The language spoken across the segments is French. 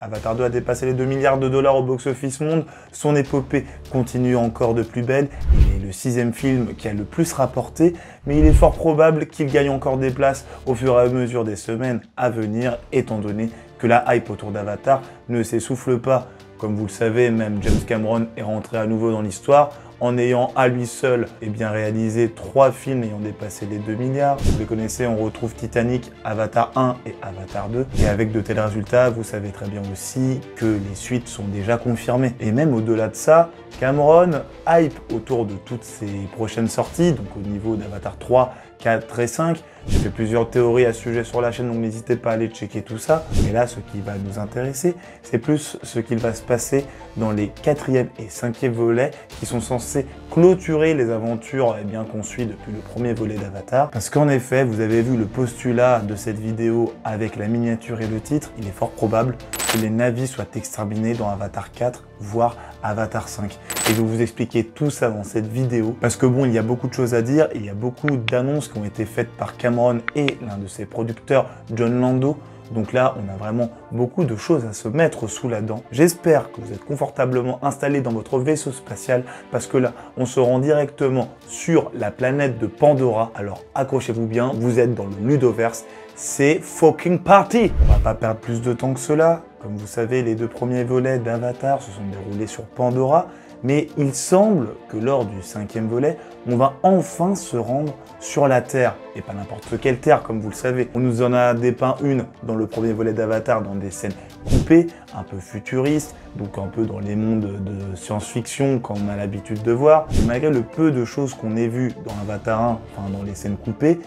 Avatar 2 a dépassé les 2 milliards de dollars au box-office monde, son épopée continue encore de plus belle, il est le 6e film qui a le plus rapporté, mais il est fort probable qu'il gagne encore des places au fur et à mesure des semaines à venir, étant donné que la hype autour d'Avatar ne s'essouffle pas. Comme vous le savez, même James Cameron est rentré à nouveau dans l'histoire, en ayant à lui seul réalisé 3 films ayant dépassé les 2 milliards. Vous les connaissez, on retrouve Titanic, Avatar 1 et Avatar 2. Et avec de tels résultats, vous savez très bien aussi que les suites sont déjà confirmées. Et même au-delà de ça, Cameron hype autour de toutes ses prochaines sorties, donc au niveau d'Avatar 3, 4 et 5. J'ai fait plusieurs théories à ce sujet sur la chaîne, donc n'hésitez pas à aller checker tout ça. Mais là, ce qui va nous intéresser, c'est plus ce qu'il va se passer dans les 4e et 5e volets qui sont censés clôturer les aventures qu'on suit depuis le premier volet d'Avatar. Parce qu'en effet, vous avez vu le postulat de cette vidéo avec la miniature et le titre, il est fort probable que les Na'vi soient exterminés dans Avatar 4, voire Avatar 5. Et je vais vous expliquer tout ça dans cette vidéo, parce que bon, il y a beaucoup de choses à dire, il y a beaucoup d'annonces qui ont été faites par Cameron et l'un de ses producteurs, Jon Lando. Donc là, on a vraiment beaucoup de choses à se mettre sous la dent. J'espère que vous êtes confortablement installés dans votre vaisseau spatial, parce que là, on se rend directement sur la planète de Pandora. Alors accrochez-vous bien, vous êtes dans le Ludoverse, c'est fucking party! On va pas perdre plus de temps que cela. Comme vous savez, les 2 premiers volets d'Avatar se sont déroulés sur Pandora, mais il semble que lors du 5e volet, on va enfin se rendre sur la Terre, et pas n'importe quelle Terre, comme vous le savez. On nous en a dépeint une dans le premier volet d'Avatar, dans des scènes coupées, un peu futuristes, donc un peu dans les mondes de science-fiction qu'on a l'habitude de voir. Et malgré le peu de choses qu'on ait vues dans Avatar 1, enfin dans les scènes coupées,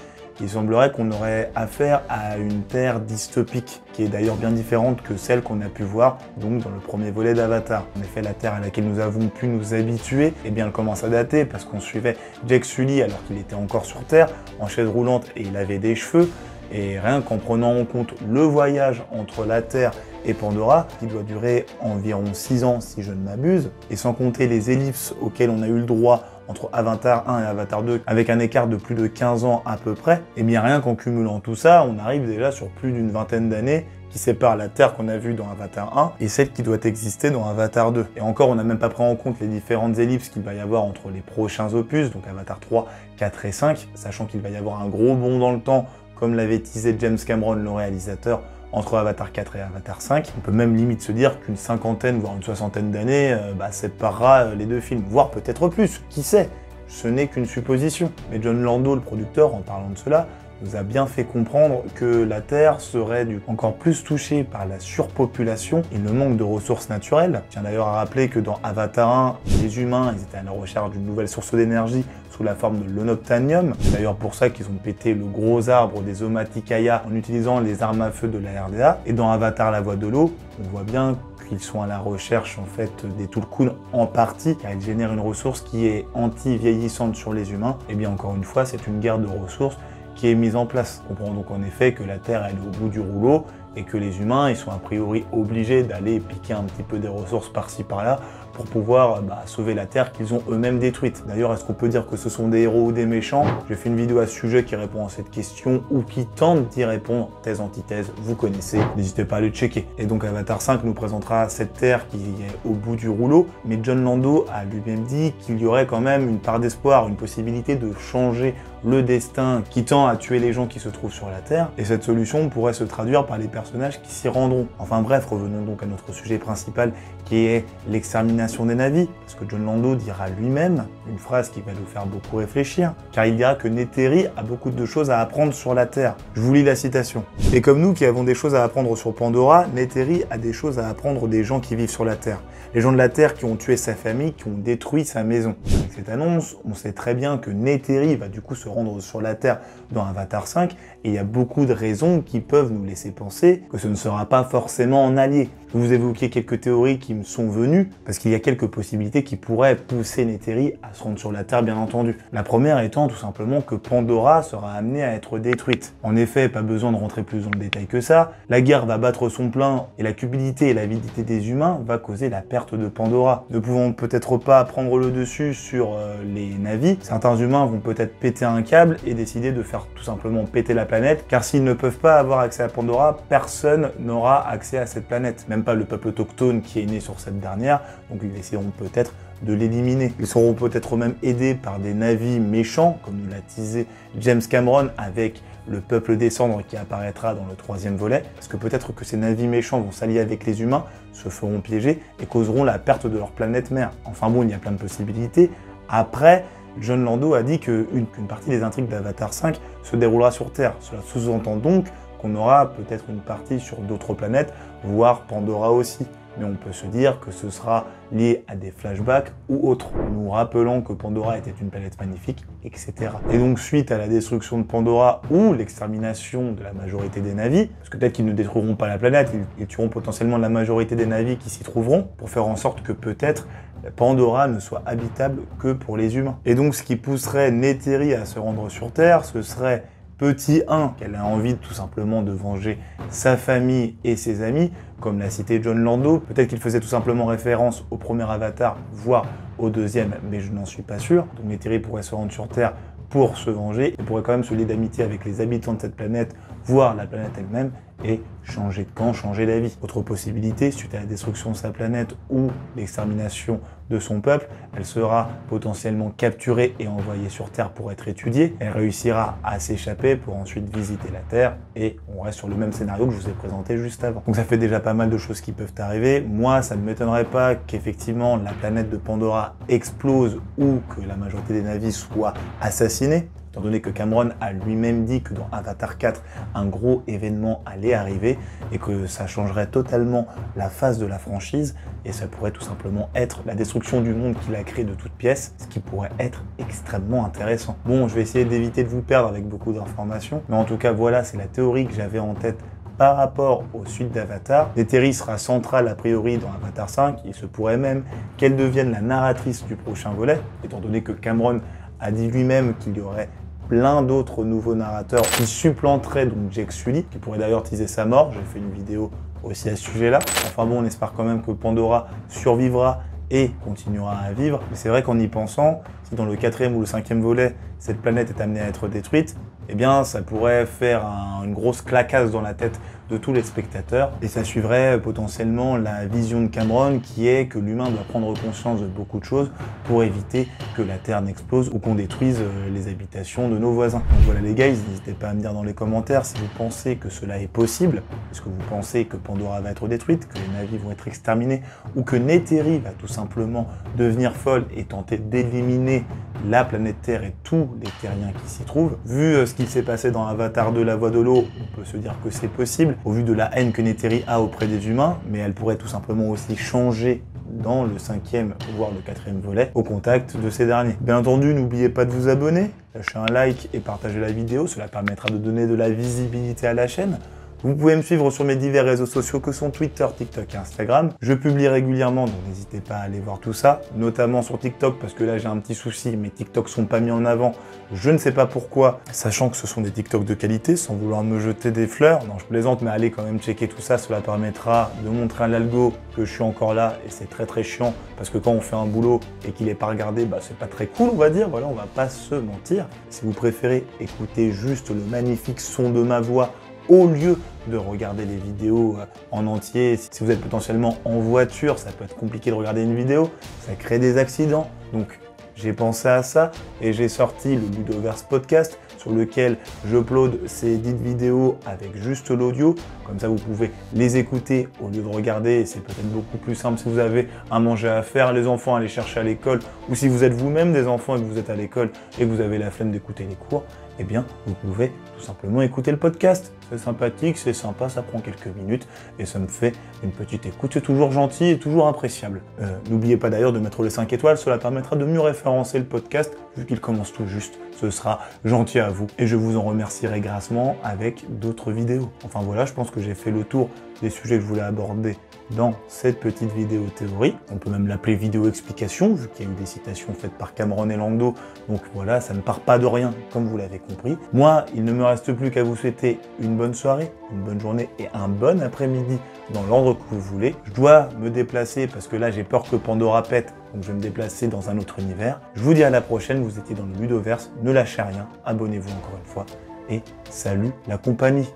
il semblerait qu'on aurait affaire à une Terre dystopique, qui est d'ailleurs bien différente que celle qu'on a pu voir donc dans le premier volet d'Avatar. En effet, la Terre à laquelle nous avons pu nous habituer, elle commence à dater parce qu'on suivait Jake Sully alors qu'il était encore sur Terre, en chaise roulante et il avait des cheveux. Et rien qu'en prenant en compte le voyage entre la Terre et Pandora, qui doit durer environ 6 ans si je ne m'abuse, et sans compter les ellipses auxquelles on a eu le droit entre Avatar 1 et Avatar 2, avec un écart de plus de 15 ans à peu près, et bien rien qu'en cumulant tout ça, on arrive déjà sur plus d'une vingtaine d'années qui sépare la Terre qu'on a vue dans Avatar 1 et celle qui doit exister dans Avatar 2. Et encore, on n'a même pas pris en compte les différentes ellipses qu'il va y avoir entre les prochains opus, donc Avatar 3, 4 et 5, sachant qu'il va y avoir un gros bond dans le temps, comme l'avait teasé James Cameron, le réalisateur, entre Avatar 4 et Avatar 5. On peut même limite se dire qu'une cinquantaine, voire une soixantaine d'années séparera les 2 films, voire peut-être plus, qui sait? Ce n'est qu'une supposition. Mais Jon Lando, le producteur, en parlant de cela, nous a bien fait comprendre que la Terre serait encore plus touchée par la surpopulation et le manque de ressources naturelles. Je tiens d'ailleurs à rappeler que dans Avatar 1, les humains ils étaient à la recherche d'une nouvelle source d'énergie sous la forme de l'unobtainium. C'est d'ailleurs pour ça qu'ils ont pété le gros arbre des Omaticaya en utilisant les armes à feu de la RDA. Et dans Avatar la voie de l'eau, on voit bien qu'ils sont à la recherche en fait des Tulkun en partie, car ils génèrent une ressource qui est anti-vieillissante sur les humains. Et bien encore une fois, c'est une guerre de ressources qui est mise en place. On comprend donc en effet que la Terre elle est au bout du rouleau et que les humains ils sont a priori obligés d'aller piquer un petit peu des ressources par-ci par-là pour pouvoir sauver la Terre qu'ils ont eux-mêmes détruite. D'ailleurs, est-ce qu'on peut dire que ce sont des héros ou des méchants? J'ai fait une vidéo à ce sujet qui répond à cette question ou qui tente d'y répondre, thèse, antithèse, vous connaissez, n'hésitez pas à le checker. Et donc Avatar 5 nous présentera cette Terre qui est au bout du rouleau, mais Jon Lando a lui-même dit qu'il y aurait quand même une part d'espoir, une possibilité de changer le destin qui tend à tuer les gens qui se trouvent sur la Terre, et cette solution pourrait se traduire par les personnages qui s'y rendront. Enfin bref, revenons donc à notre sujet principal qui est l'extermination des Na'vi, parce que Jon Lando dira lui-même une phrase qui va nous faire beaucoup réfléchir, car il dira que Neytiri a beaucoup de choses à apprendre sur la Terre. Je vous lis la citation. « Et comme nous qui avons des choses à apprendre sur Pandora, Neytiri a des choses à apprendre des gens qui vivent sur la Terre. Les gens de la Terre qui ont tué sa famille, qui ont détruit sa maison. » Avec cette annonce, on sait très bien que Neytiri va du coup se rendre sur la Terre dans Avatar 5, et il y a beaucoup de raisons qui peuvent nous laisser penser que ce ne sera pas forcément en allié. Je vous évoquer quelques théories qui me sont venues, parce qu'il y a quelques possibilités qui pourraient pousser Neytiri à se rendre sur la Terre, bien entendu. La première étant tout simplement que Pandora sera amenée à être détruite. En effet, pas besoin de rentrer plus dans le détail que ça, la guerre va battre son plein, et la cupidité et l'avidité des humains va causer la perte de Pandora. Ne pouvant peut-être pas prendre le dessus sur les Na'vi, certains humains vont peut-être péter un câble et décider de faire tout simplement péter la planète, car s'ils ne peuvent pas avoir accès à Pandora, personne n'aura accès à cette planète. Même même pas le peuple autochtone qui est né sur cette dernière, donc ils essaieront peut-être de l'éliminer. Ils seront peut-être même aidés par des navis méchants, comme nous l'a teasé James Cameron avec le peuple des cendres qui apparaîtra dans le 3e volet, parce que peut-être que ces navis méchants vont s'allier avec les humains, se feront piéger et causeront la perte de leur planète mère. Enfin bon, il y a plein de possibilités. Après, Jon Lando a dit qu'une partie des intrigues d'Avatar 5 se déroulera sur Terre. Cela sous-entend donc qu'on aura peut-être une partie sur d'autres planètes, voire Pandora aussi. Mais on peut se dire que ce sera lié à des flashbacks ou autres, nous rappelant que Pandora était une planète magnifique, etc. Et donc suite à la destruction de Pandora ou l'extermination de la majorité des navis, parce que peut-être qu'ils ne détruiront pas la planète, ils tueront potentiellement la majorité des navis qui s'y trouveront, pour faire en sorte que peut-être Pandora ne soit habitable que pour les humains. Et donc ce qui pousserait Neytiri à se rendre sur Terre, ce serait petit 1, qu'elle a envie tout simplement de venger sa famille et ses amis, comme l'a cité Jon Lando. Peut-être qu'il faisait tout simplement référence au premier Avatar, voire au deuxième, mais je n'en suis pas sûr. Donc Neytiri pourrait se rendre sur Terre pour se venger, et pourrait quand même se lier d'amitié avec les habitants de cette planète, voire la planète elle-même, et changer de camp, changer d'avis. Autre possibilité, suite à la destruction de sa planète ou l'extermination de son peuple, elle sera potentiellement capturée et envoyée sur Terre pour être étudiée. Elle réussira à s'échapper pour ensuite visiter la Terre, et on reste sur le même scénario que je vous ai présenté juste avant. Donc ça fait déjà pas mal de choses qui peuvent arriver. Moi, ça ne m'étonnerait pas qu'effectivement la planète de Pandora explose ou que la majorité des navis soient assassinés, étant donné que Cameron a lui-même dit que dans Avatar 4, un gros événement allait arriver et que ça changerait totalement la face de la franchise, et ça pourrait tout simplement être la destruction du monde qu'il a créé de toutes pièces, ce qui pourrait être extrêmement intéressant. Bon, je vais essayer d'éviter de vous perdre avec beaucoup d'informations, mais en tout cas voilà, c'est la théorie que j'avais en tête par rapport aux suites d'Avatar. Neytiri sera centrale a priori dans Avatar 5, il se pourrait même qu'elle devienne la narratrice du prochain volet, étant donné que Cameron a dit lui-même qu'il y aurait plein d'autres nouveaux narrateurs qui supplanteraient donc Jake Sully, qui pourrait d'ailleurs teaser sa mort. J'ai fait une vidéo aussi à ce sujet-là. Enfin bon, on espère quand même que Pandora survivra et continuera à vivre. Mais c'est vrai qu'en y pensant, si dans le 4e ou le 5e volet, cette planète est amenée à être détruite, eh bien ça pourrait faire une grosse claquasse dans la tête de tous les spectateurs, et ça suivrait potentiellement la vision de Cameron qui est que l'humain doit prendre conscience de beaucoup de choses pour éviter que la Terre n'explose ou qu'on détruise les habitations de nos voisins. Donc voilà les gars, n'hésitez pas à me dire dans les commentaires si vous pensez que cela est possible, est-ce que vous pensez que Pandora va être détruite, que les navis vont être exterminés, ou que Neytiri va tout simplement devenir folle et tenter d'éliminer la planète Terre et tous les terriens qui s'y trouvent. Vu ce qu'il s'est passé dans Avatar 2, la voie de l'eau, on peut se dire que c'est possible, au vu de la haine que Neytiri a auprès des humains, mais elle pourrait tout simplement aussi changer dans le 5e, voire le 4e volet, au contact de ces derniers. Bien entendu, n'oubliez pas de vous abonner, lâcher un like et partager la vidéo, cela permettra de donner de la visibilité à la chaîne. Vous pouvez me suivre sur mes divers réseaux sociaux que sont Twitter, TikTok et Instagram. Je publie régulièrement, donc n'hésitez pas à aller voir tout ça, notamment sur TikTok, parce que là j'ai un petit souci, mes TikToks sont pas mis en avant, je ne sais pas pourquoi, sachant que ce sont des TikToks de qualité, sans vouloir me jeter des fleurs. Non, je plaisante, mais allez quand même checker tout ça, cela permettra de montrer à l'algo que je suis encore là, et c'est très chiant, parce que quand on fait un boulot et qu'il n'est pas regardé, bah c'est pas très cool, on va dire, voilà, on va pas se mentir. Si vous préférez écouter juste le magnifique son de ma voix, au lieu de regarder les vidéos en entier. Si vous êtes potentiellement en voiture, ça peut être compliqué de regarder une vidéo, ça crée des accidents. Donc j'ai pensé à ça et j'ai sorti le Ludoverse Podcast sur lequel j'upload ces dites vidéos avec juste l'audio. Comme ça, vous pouvez les écouter au lieu de regarder. C'est peut-être beaucoup plus simple si vous avez à manger à faire, les enfants à aller chercher à l'école, ou si vous êtes vous-même des enfants et que vous êtes à l'école et que vous avez la flemme d'écouter les cours, eh bien, vous pouvez tout simplement écouter le podcast. C'est sympathique, c'est sympa, ça prend quelques minutes et ça me fait une petite écoute. C'est toujours gentil et toujours appréciable. N'oubliez pas d'ailleurs de mettre les 5 étoiles, cela permettra de mieux référencer le podcast vu qu'il commence tout juste. Ce sera gentil à vous et je vous en remercierai grassement avec d'autres vidéos. Enfin voilà, je pense que j'ai fait le tour des sujets que je voulais aborder dans cette petite vidéo théorie. On peut même l'appeler vidéo explication, vu qu'il y a eu des citations faites par Cameron et Lando. Donc voilà, ça ne part pas de rien, comme vous l'avez compris. Moi, il ne me reste plus qu'à vous souhaiter une bonne soirée, une bonne journée et un bon après-midi dans l'ordre que vous voulez. Je dois me déplacer parce que là, j'ai peur que Pandora pète, donc je vais me déplacer dans un autre univers. Je vous dis à la prochaine, vous étiez dans le Ludoverse, ne lâchez rien, abonnez-vous encore une fois et salut la compagnie.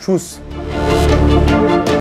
Tchuss!